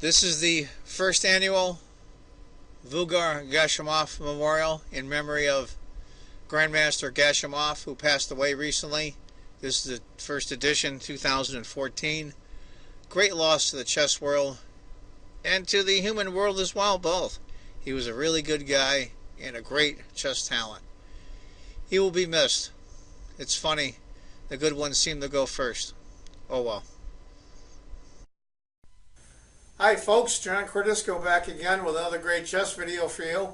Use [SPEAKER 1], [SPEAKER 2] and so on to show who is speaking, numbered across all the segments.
[SPEAKER 1] This is the first annual Gashimov Memorial in memory of Grandmaster Gashimov, who passed away recently. This is the first edition, 2014. Great loss to the chess world and to the human world as well, both. He was a really good guy and a great chess talent. He will be missed. It's funny, the good ones seem to go first. Oh well. Hi folks, John Cordisco back again with another great chess video for you.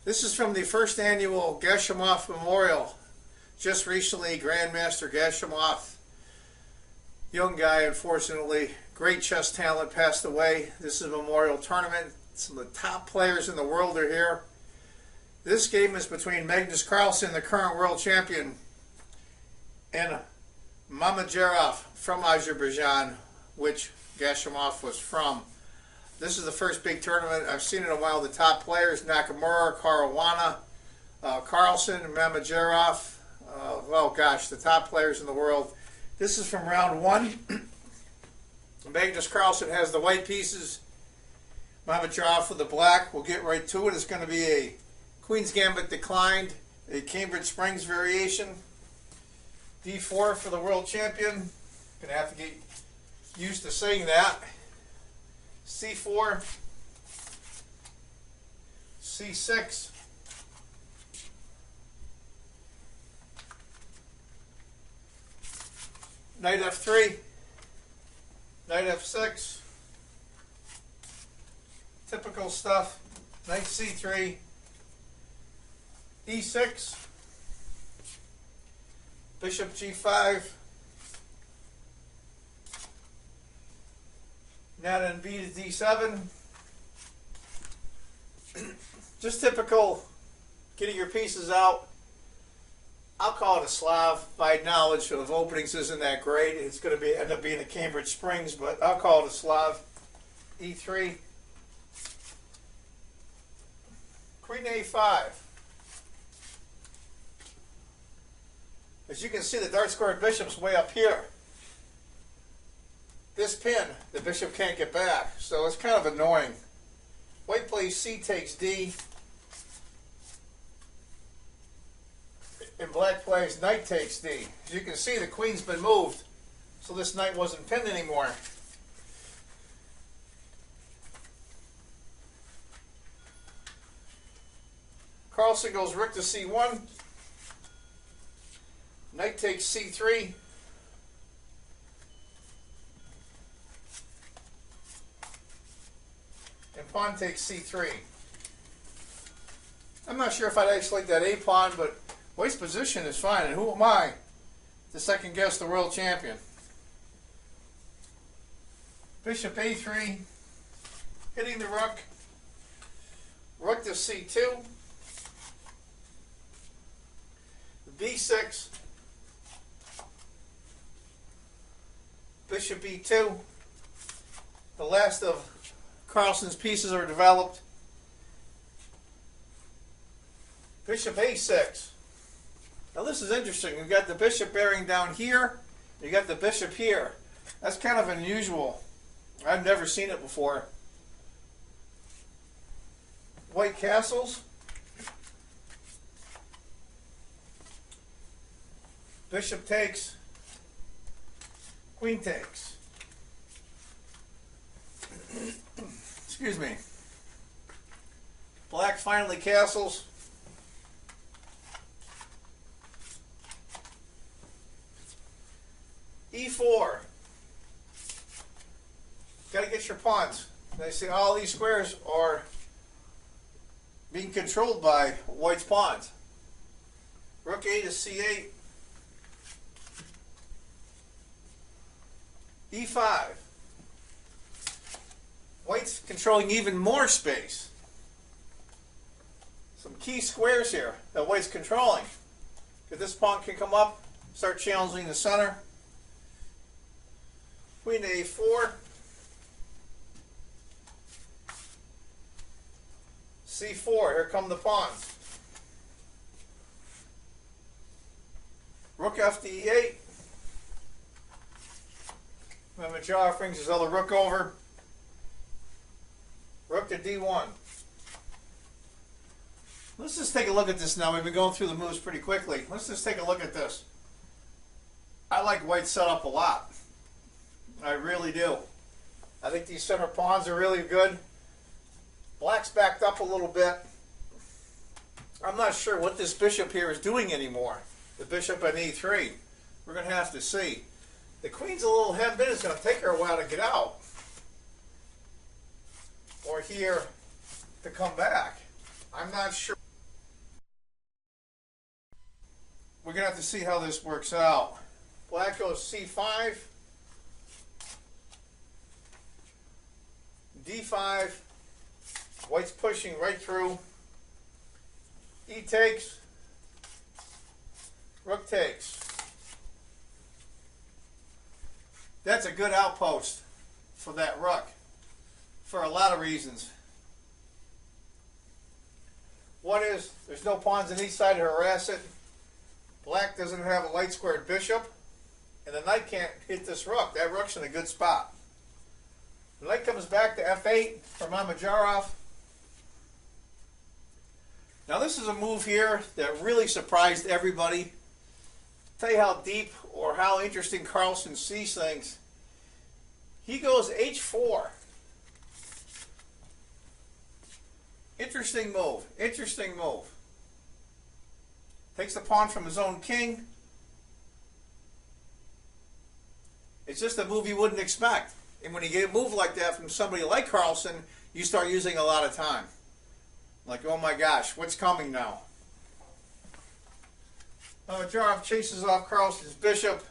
[SPEAKER 1] This is from the first annual Gashimov Memorial. Just recently, Grandmaster Gashimov, young guy unfortunately, great chess talent, passed away. This is a memorial tournament. Some of the top players in the world are here. This game is between Magnus Carlsen, the current world champion, and Mamedyarov from Azerbaijan, which Gashimov was from. This is the first big tournament I've seen in a while. The top players: Nakamura, Caruana, Carlsen, Mamedyarov. Well, gosh, the top players in the world. This is from round one. Magnus Carlsen has the white pieces. Mamedyarov with the black. We'll get right to it. It's going to be a Queen's Gambit declined, a Cambridge Springs variation. D4 for the world champion. Gonna have to get used to saying that. C4, C6, Knight F3, Knight F6, typical stuff, Knight C3, E6, Bishop G5, Knight on B to D7. Just typical getting your pieces out. I'll call it a Slav. My knowledge of openings isn't that great. It's going to end up being a Cambridge Springs, but I'll call it a Slav. E3. Queen A5. As you can see, the dart-squared bishop's way up here. This pin, the bishop can't get back, so it's kind of annoying. White plays C takes D, and black plays knight takes D. As you can see, the queen's been moved, so this knight wasn't pinned anymore. Carlsen goes rook to C1, knight takes C3, and pawn takes C3. I'm not sure if I'd actually like that A pawn, but white's position is fine, and who am I to second guess the world champion? Bishop A3, hitting the rook, rook to C2, B6, Bishop E2. The last of Carlsen's pieces are developed. Bishop A6. Now this is interesting. You've got the bishop bearing down here. You got the bishop here. That's kind of unusual. I've never seen it before. White castles. Bishop takes. Queen takes. Excuse me. Black finally castles. E4. Got to get your pawns. They see all these squares are being controlled by white's pawns. Rook A to C8. E5. White's controlling even more space. Some key squares here that white's controlling. If this pawn can come up, start challenging the center. Queen A4. C4, here come the pawns. Rook F to E8. Mamedyarov brings his other rook over. to D1. Let's just take a look at this now. We've been going through the moves pretty quickly. Let's just take a look at this. I like white's setup a lot. I really do. I think these center pawns are really good. Black's backed up a little bit. I'm not sure what this bishop here is doing anymore. The bishop on E3. We're going to have to see. The queen's a little hemmed in. It's going to take her a while to get out. Or here to come back. I'm not sure. We're going to have to see how this works out. Black goes C5. D5. White's pushing right through. E takes. Rook takes. That's a good outpost for that rook for a lot of reasons. One is there's no pawns on each side to harass it. Black doesn't have a light squared bishop, and the knight can't hit this rook. That rook's in a good spot. The knight comes back to F8 for Mamedyarov. Now this is a move here that really surprised everybody. Tell you how deep or how interesting Carlsen sees things. He goes H4. Interesting move. Interesting move. Takes the pawn from his own king. It's just a move you wouldn't expect. And when you get a move like that from somebody like Carlsen, you start using a lot of time. Like, oh my gosh, what's coming now? Mamedyarov chases off Carlsen's bishop.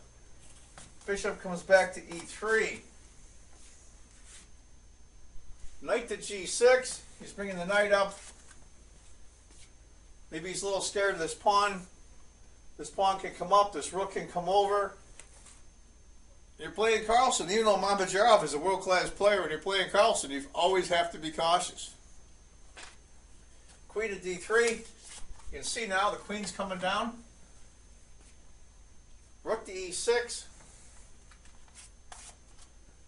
[SPEAKER 1] Bishop comes back to E3. Knight to G6. He's bringing the knight up. Maybe he's a little scared of this pawn. This pawn can come up. This rook can come over. You're playing Carlsen. Even though Mamedyarov is a world-class player, when you're playing Carlsen, you always have to be cautious. Queen to D3. You can see now the queen's coming down. Rook to E6.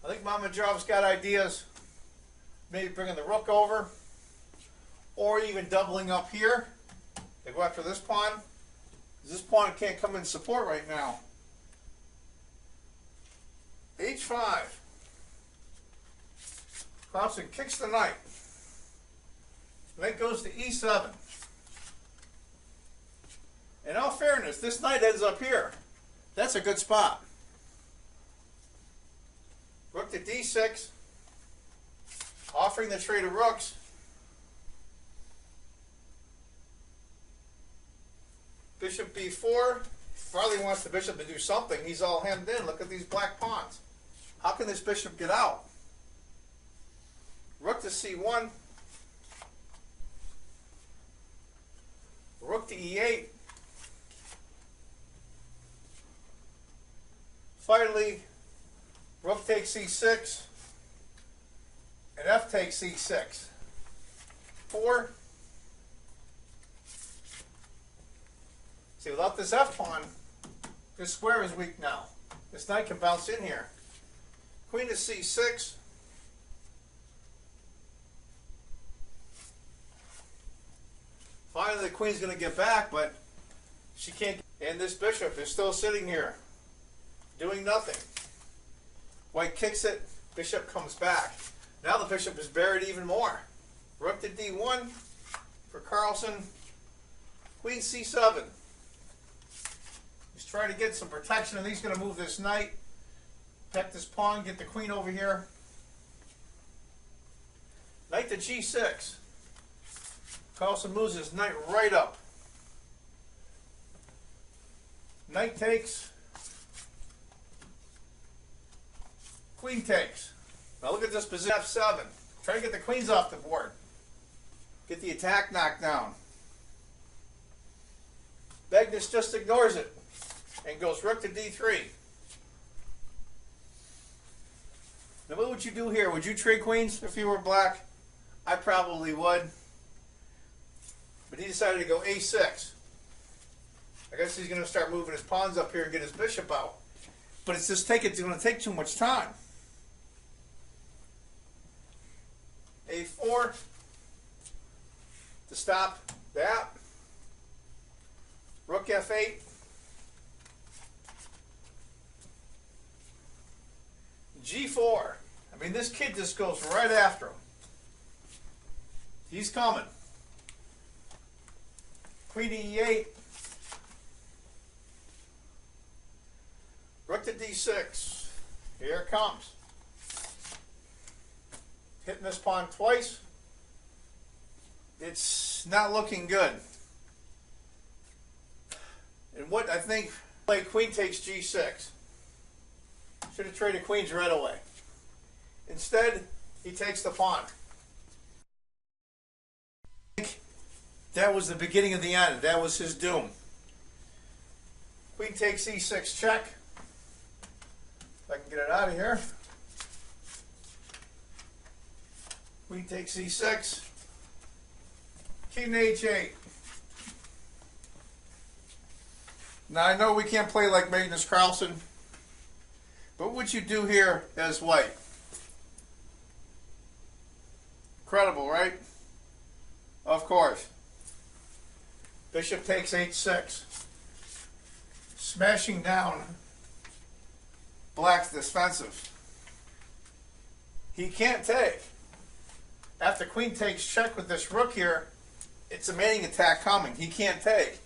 [SPEAKER 1] I think Mamedyarov's got ideas. Maybe bringing the rook over. Or even doubling up here. They go after this pawn. This pawn can't come in support right now. H5. Carlsen kicks the knight. Knight goes to E7. In all fairness, this knight ends up here. That's a good spot. Rook to D6. Offering the trade of rooks. Bishop B4. Farley wants the bishop to do something. He's all hemmed in. Look at these black pawns. How can this bishop get out? Rook to C1. Rook to E8. Finally, rook takes C6. And F takes C6. 4. See, without this F pawn, this square is weak now. This knight can bounce in here. Queen to C6. Finally, the queen's going to get back, but she can't. And this bishop is still sitting here, doing nothing. White kicks it. Bishop comes back. Now the bishop is buried even more. Rook to D1 for Carlsen. Queen C7. He's trying to get some protection, and he's going to move this knight. Protect this pawn, get the queen over here. Knight to G6. Carlsen moves his knight right up. Knight takes. Queen takes. Now look at this position. F7. Try to get the queens off the board. Get the attack knocked down. Magnus just ignores it and goes rook to D3. Now what would you do here? Would you trade queens if you were black? I probably would. But he decided to go A6. I guess he's going to start moving his pawns up here and get his bishop out. But it's going to take too much time. A4. stop that. Rook f8. G4. I mean, this kid just goes right after him. He's coming. Queen to e8. Rook to d6. Here it comes. Hitting this pawn twice. It's not looking good. And what I think, play queen takes g6. Should have traded queens right away. Instead, he takes the pawn. That was the beginning of the end. That was his doom. Queen takes e6 check. If I can get it out of here. Queen takes e6. King to h8. Now I know we can't play like Magnus Carlsen, but what would you do here as white? Incredible, right? Of course. Bishop takes h6. Smashing down black's defensive. He can't take. After queen takes check with this rook here, it's a mating attack coming. He can't take.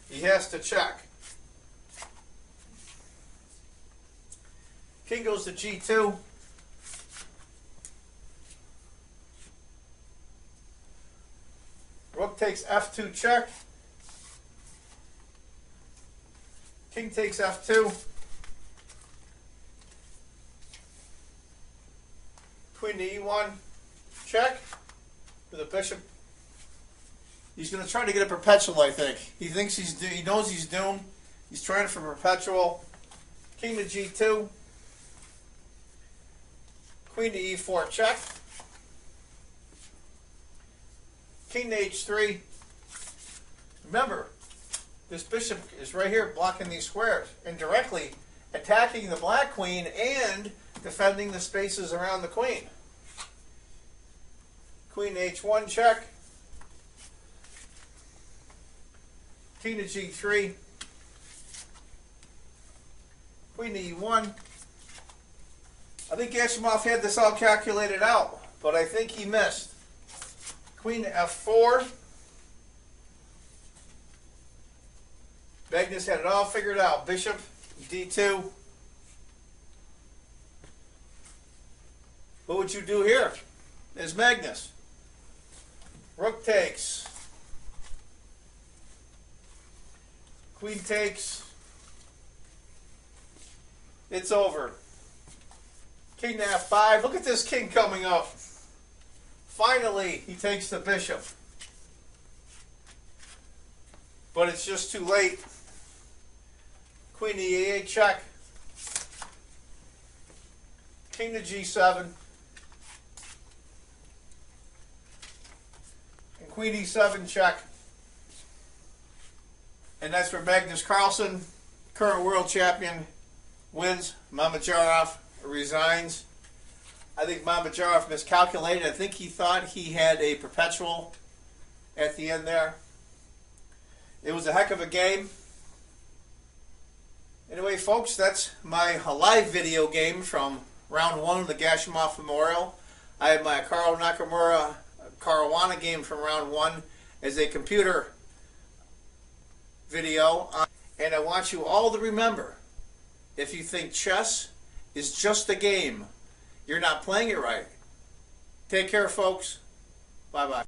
[SPEAKER 1] He has to check. King goes to g2. Rook takes f2 check. King takes f2. Queen to e1 check with a bishop. He's going to try to get a perpetual, I think. He thinks he knows he's doomed. He's trying for perpetual. King to g2. Queen to e4 check. King to h3. Remember, this bishop is right here blocking these squares and directly attacking the black queen and defending the spaces around the queen. Queen to h1 check. King to g3. Queen to e1. I think Gashimov had this all calculated out, but I think he missed. Queen to f4. Magnus had it all figured out. Bishop d2. What would you do here? There's Magnus. Rook takes. Queen takes. It's over. King to f5. Look at this king coming up. Finally, he takes the bishop. But it's just too late. Queen to e8 check. King to g7. And queen e7 check. And that's where Magnus Carlsen, current world champion, wins. Mamedyarov resigns. I think Mamedyarov miscalculated. I think he thought he had a perpetual at the end there. It was a heck of a game. Anyway, folks, that's my live video game from round 1 of the Gashimov Memorial. I have my Carl Nakamura Caruana game from round 1 as a computer video. And I want you all to remember, if you think chess is just a game, you're not playing it right. Take care, folks. Bye-bye.